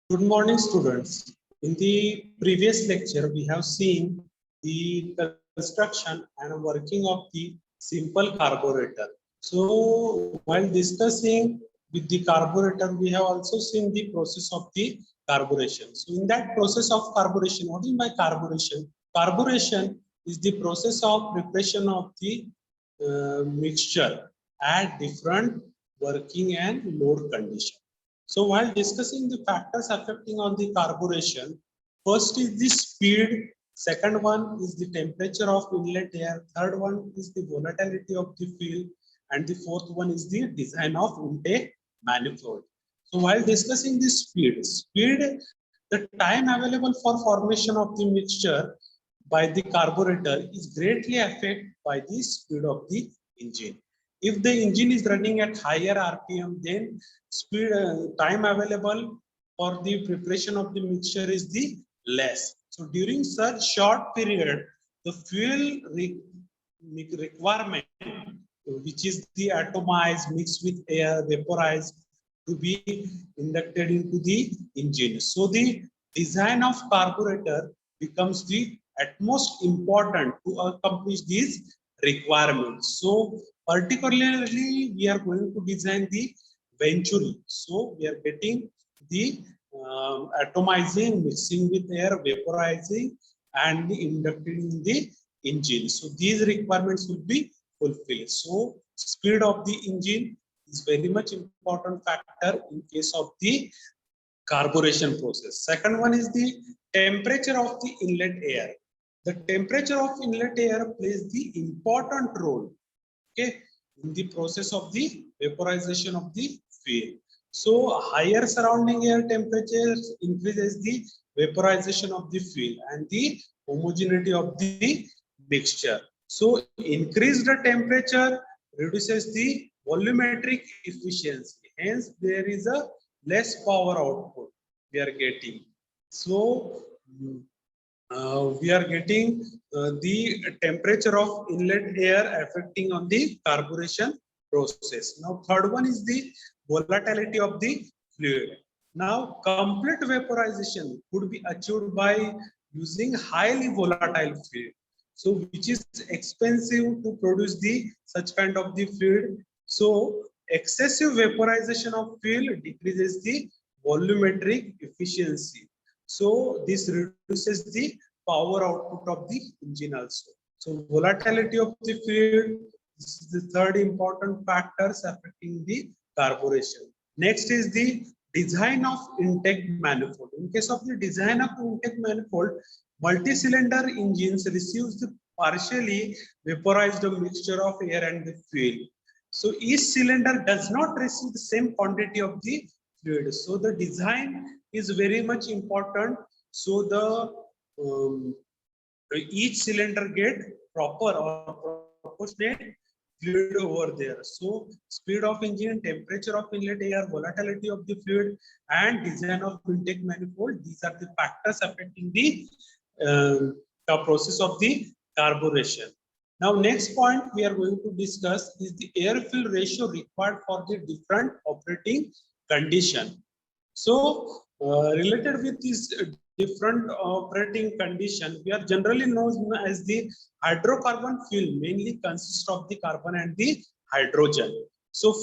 Good morning, students. In the previous lecture, we have seen the construction and working of the simple carburetor. So, while discussing with the carburetor, we have also seen the process of the carburation. So, in that process of carburation, what is my carburation? Carburation is the process of preparation of the mixture at different working and load conditions. So while discussing the factors affecting on the carburation, first is the speed, second one is the temperature of inlet air, third one is the volatility of the fuel, and the fourth one is the design of intake manifold. So while discussing the speed, the time available for formation of the mixture by the carburetor is greatly affected by the speed of the engine. If the engine is running at higher RPM, then speed time available for the preparation of the mixture is the less. So during such short period, the fuel requirement, which is the atomized mixed with air, vaporized, to be inducted into the engine. So the design of carburetor becomes the utmost important to accomplish these requirements. So particularly, we are going to design the Venturi. So we are getting the atomizing, mixing with air, vaporizing, and inducting in the engine. So these requirements will be fulfilled. So speed of the engine is very much important factor in case of the carburation process. Second one is the temperature of the inlet air. The temperature of inlet air plays the important role, okay, in the process of the vaporization of the fuel. So higher surrounding air temperatures increases the vaporization of the fuel and the homogeneity of the mixture. So increase the temperature reduces the volumetric efficiency. Hence, there is a less power output we are getting. So we are getting the temperature of inlet air affecting on the carburation process. Now, third one is the volatility of the fluid. Now, complete vaporization could be achieved by using highly volatile fluid. So, which is expensive to produce the such kind of the fluid. So, excessive vaporization of fuel decreases the volumetric efficiency. So this reduces the power output of the engine also. So volatility of the fluid, this is the third important factors affecting the carburation. Next is the design of intake manifold. In case of the design of intake manifold, multi-cylinder engines receives the partially vaporized mixture of air and the fuel. So each cylinder does not receive the same quantity of the fluid. So the design is very much important. So the each cylinder get proper or proportionate fluid over there. So speed of engine, temperature of inlet air, volatility of the fluid, and design of intake manifold. These are the factors affecting the process of the carburation. Now, next point we are going to discuss is the air-fuel ratio required for the different operating condition. So, related with this different operating condition, we are generally known as the hydrocarbon fuel, mainly consists of the carbon and the hydrogen. So,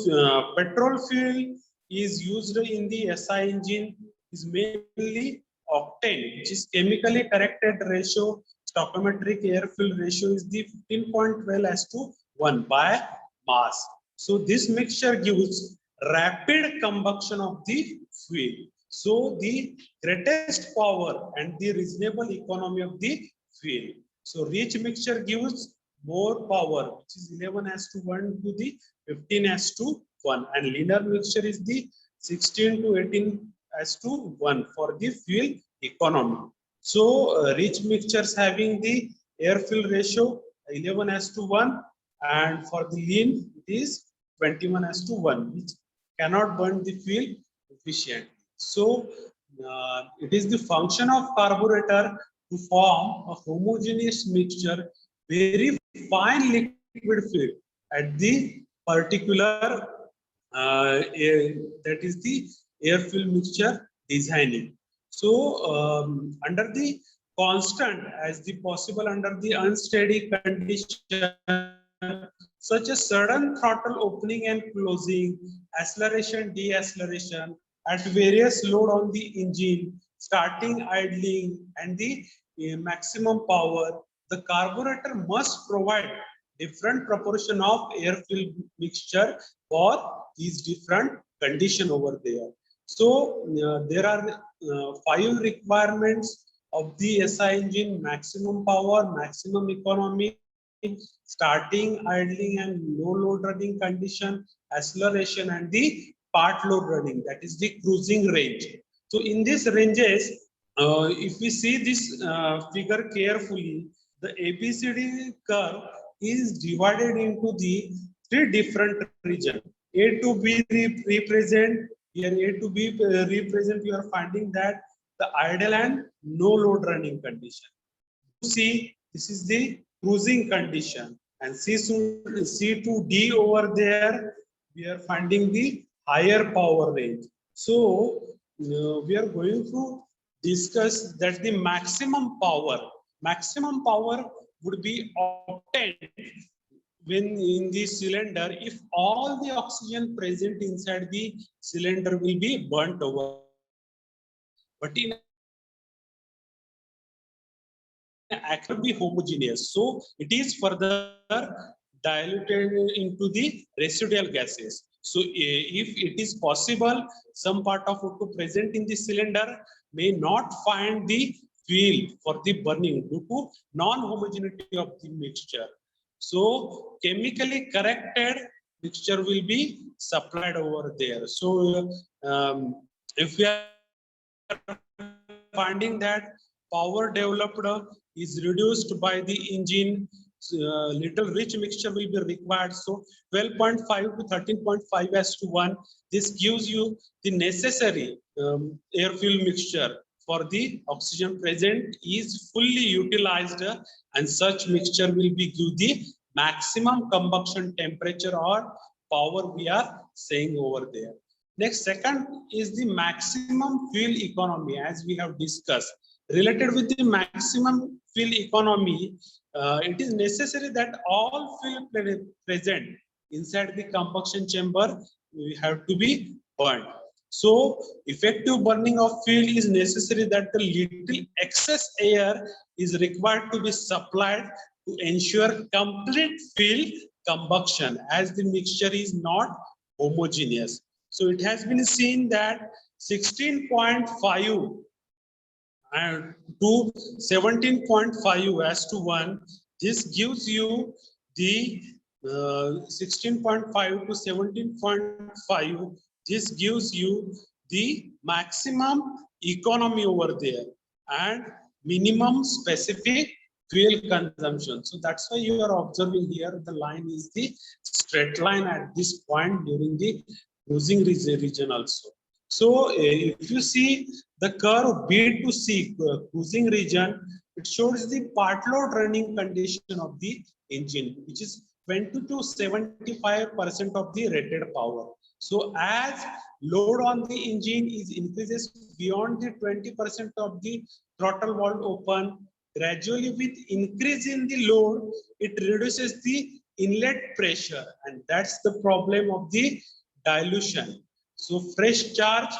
petrol fuel is used in the SI engine, is mainly octane, which is chemically corrected ratio. Stoichiometric air fuel ratio is the 15.12:1 by mass. So this mixture gives rapid combustion of the fuel. So the greatest power and the reasonable economy of the fuel. So rich mixture gives more power, which is 11:1 to the 15:1, and linear mixture is the 16 to 18:1 for the fuel economy. So rich mixtures having the air fuel ratio 11:1, and for the lean it is 21:1, which cannot burn the fuel efficiently. So it is the function of carburetor to form a homogeneous mixture, very fine liquid fuel at the particular that is the air fuel mixture designing. So under the constant as the possible under the unsteady condition, such as sudden throttle opening and closing, acceleration, deceleration at various load on the engine, starting, idling, and the maximum power, the carburetor must provide different proportion of air fuel mixture for these different condition over there. So there are 5 requirements of the SI engine: maximum power, maximum economy, starting, idling, and low load running condition, acceleration, and the part load running, that is the cruising range. So in these ranges, if we see this figure carefully, the ABCD curve is divided into the 3 different regions. A to B represent, here A to B represent, you are finding that the idle and no load running condition. C, this is the cruising condition, and C to D over there, we are finding the higher power range. So we are going to discuss that the maximum power would be obtained when in the cylinder if all the oxygen present inside the cylinder will be burnt over. But in actually be homogeneous, so it is further diluted into the residual gases. So if it is possible, some part of O2 present in the cylinder may not find the fuel for the burning due to non-homogeneity of the mixture. So chemically corrected mixture will be supplied over there. So if we are finding that power developed is reduced by the engine, little rich mixture will be required. So 12.5 to 13.5 as to 1, this gives you the necessary air fuel mixture for the oxygen present is fully utilized, and such mixture will be give the maximum combustion temperature or power we are saying over there. Next, second is the maximum fuel economy, as we have discussed. Related with the maximum fuel economy, it is necessary that all fuel present inside the combustion chamber we have to be burned. So effective burning of fuel is necessary that the little excess air is required to be supplied to ensure complete fuel combustion, as the mixture is not homogeneous. So it has been seen that 16.5 and to 17.5 as to 1, this gives you the 16.5 to 17.5, this gives you the maximum economy over there and minimum specific fuel consumption. So that's why you are observing here the line is the straight line at this point during the cruising region also. So if you see the curve B to C cruising region, it shows the part load running condition of the engine, which is 20 to 75% of the rated power. So as load on the engine is increases beyond the 20% of the throttle valve open, gradually with increase in the load, it reduces the inlet pressure, and that's the problem of the dilution. So fresh charge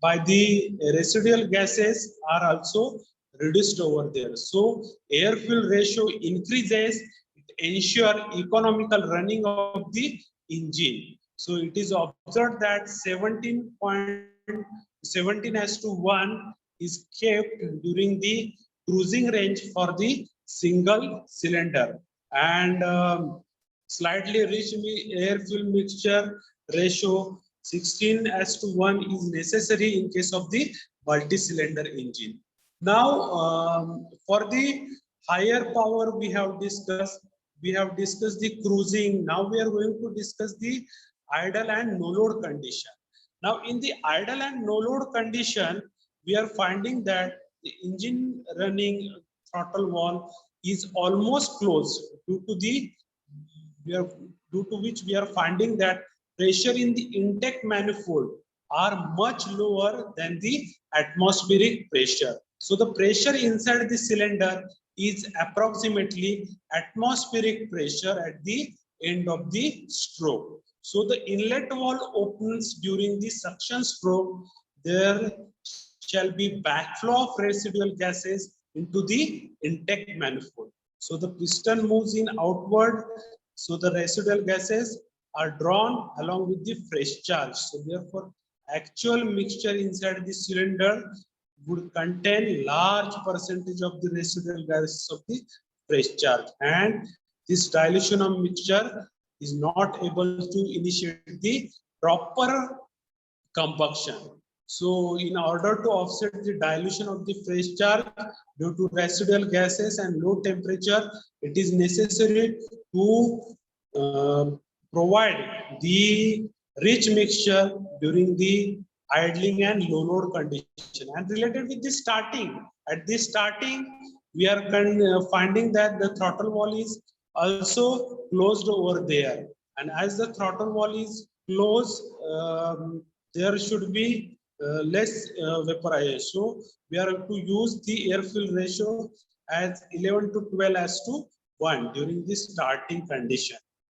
by the residual gases are also reduced over there. So air fuel ratio increases, it ensure economical running of the engine. So it is observed that 17 as to 1 is kept during the cruising range for the single cylinder, and slightly rich air fuel mixture ratio 16 as to 1 is necessary in case of the multi-cylinder engine. Now, for the higher power we have discussed the cruising. Now we are going to discuss the idle and no load condition. Now in the idle and no load condition, we are finding that the engine running throttle valve is almost closed due to which we are finding that pressure in the intake manifold are much lower than the atmospheric pressure. So the pressure inside the cylinder is approximately atmospheric pressure at the end of the stroke. So the inlet valve opens during the suction stroke. There shall be backflow of residual gases into the intake manifold. So the piston moves in outward. So the residual gases are drawn along with the fresh charge. So therefore, actual mixture inside the cylinder would contain large percentage of the residual gases of the fresh charge, and this dilution of mixture is not able to initiate the proper combustion. So in order to offset the dilution of the fresh charge due to residual gases and low temperature, it is necessary to uh, provide the rich mixture during the idling and low load condition. And related with the starting, at this starting, we are finding that the throttle valve is also closed over there. And as the throttle valve is closed, there should be less vaporization. So we are to use the air fill ratio as 11 to 12 as to 1 during the starting condition.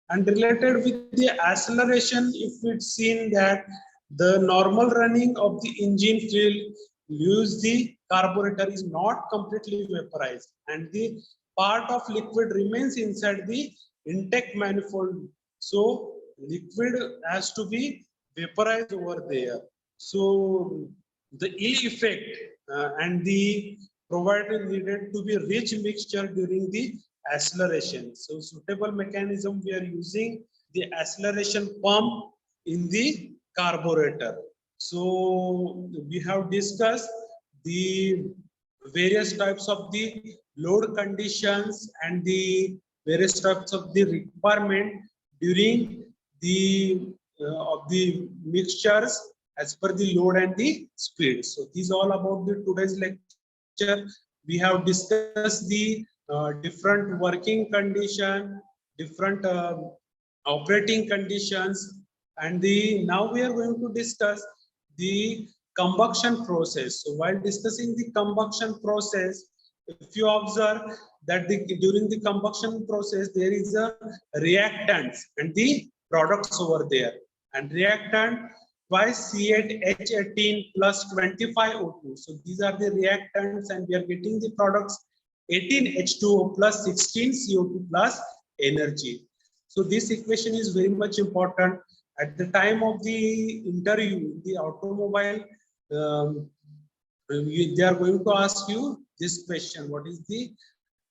And related with the acceleration, if it's seen that the normal running of the engine fuel use the carburetor is not completely vaporized, and the part of liquid remains inside the intake manifold. So liquid has to be vaporized over there. So the ill effect and the provided needed to be rich mixture during the acceleration. So suitable mechanism, we are using the acceleration pump in the carburetor. So we have discussed the various types of the load conditions and the various types of the requirement during the of the mixtures as per the load and the speed. So this is all about the today's lecture. We have discussed the different working condition, different operating conditions, and the now we are going to discuss the combustion process. So while discussing the combustion process, if you observe that during the combustion process there is a reactants and the products over there, and reactant twice C8H18 plus 25 O2. So these are the reactants, and we are getting the products 18 H2O plus 16 CO2 plus energy. So this equation is very much important. At the time of the interview, the automobile, they are going to ask you this question: what is the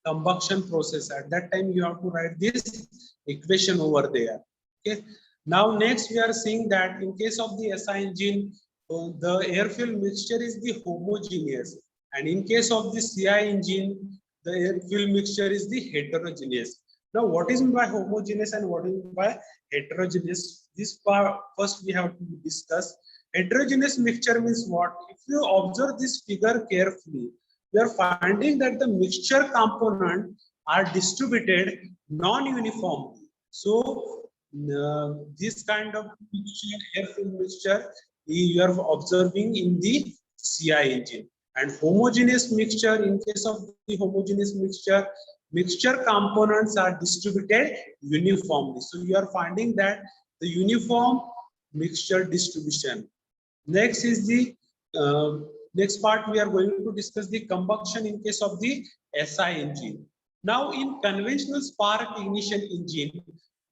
combustion process? At that time, you have to write this equation over there. Okay. Now, next we are seeing that in case of the SI engine, the air fuel mixture is the homogeneous, and in case of the CI engine, the air fuel mixture is the heterogeneous. Now, what is meant by homogeneous and what is meant by heterogeneous? This part first we have to discuss. Heterogeneous mixture means what? If you observe this figure carefully, we are finding that the mixture components are distributed non-uniformly. So this kind of mixture, air fuel mixture, you are observing in the CI engine. And homogeneous mixture, in case of the homogeneous mixture, mixture components are distributed uniformly. So you are finding that the uniform mixture distribution. Next is the next part we are going to discuss the combustion in case of the SI engine. Now in conventional spark ignition engine,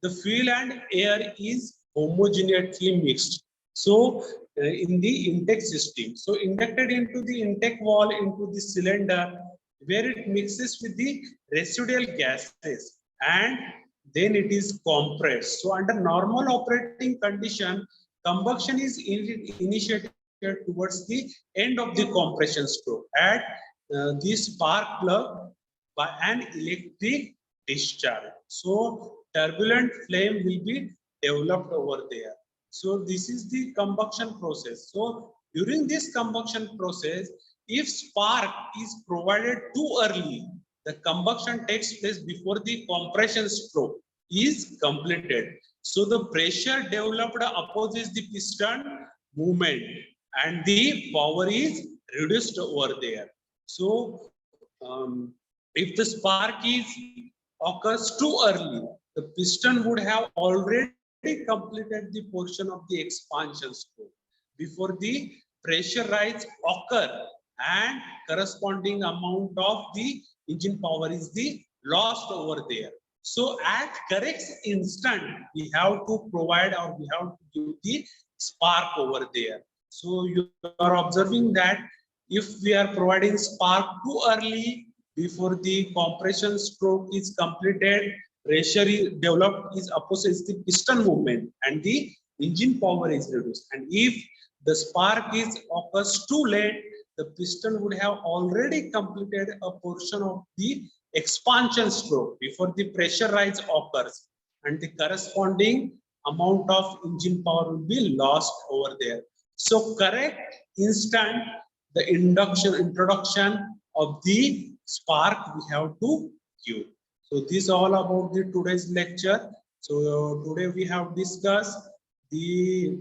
the fuel and air is homogeneously mixed. So in the intake system, so inducted into the intake valve into the cylinder, where it mixes with the residual gases, and then it is compressed. So under normal operating condition, combustion is initiated towards the end of the compression stroke at the spark plug by an electric discharge. So turbulent flame will be developed over there. So this is the combustion process. So during this combustion process, if spark is provided too early, the combustion takes place before the compression stroke is completed. So the pressure developed opposes the piston movement and the power is reduced over there. So if the spark is occurs too early, the piston would have already completed the portion of the expansion stroke before the pressure rise occur, and corresponding amount of the engine power is the lost over there. So at correct instant, we have to provide or we have to give the spark over there. So you are observing that if we are providing spark too early, before the compression stroke is completed, pressure is developed is opposite the piston movement and the engine power is reduced. And if the spark is occurs too late, the piston would have already completed a portion of the expansion stroke before the pressure rise occurs, and the corresponding amount of engine power will be lost over there. So correct instant the introduction of the spark we have to give. So this is all about the today's lecture. So today we have discussed the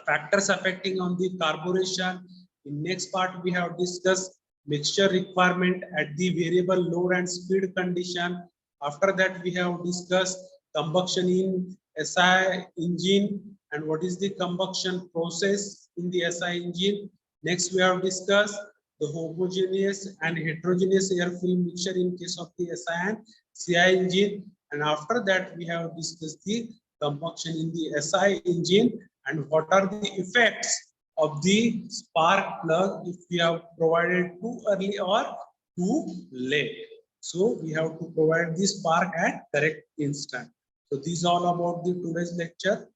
factors affecting on the carburation. In next part we have discussed mixture requirement at the variable load and speed condition. After that we have discussed combustion in SI engine and what is the combustion process in the SI engine. Next we have discussed the homogeneous and heterogeneous air film mixture in case of the SI and CI engine. And after that we have discussed the combustion in the SI engine and what are the effects of the spark plug if we have provided too early or too late. So we have to provide the spark at correct instant. So this is all about the today's lecture.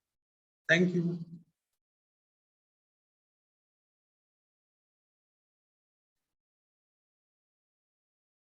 Thank you.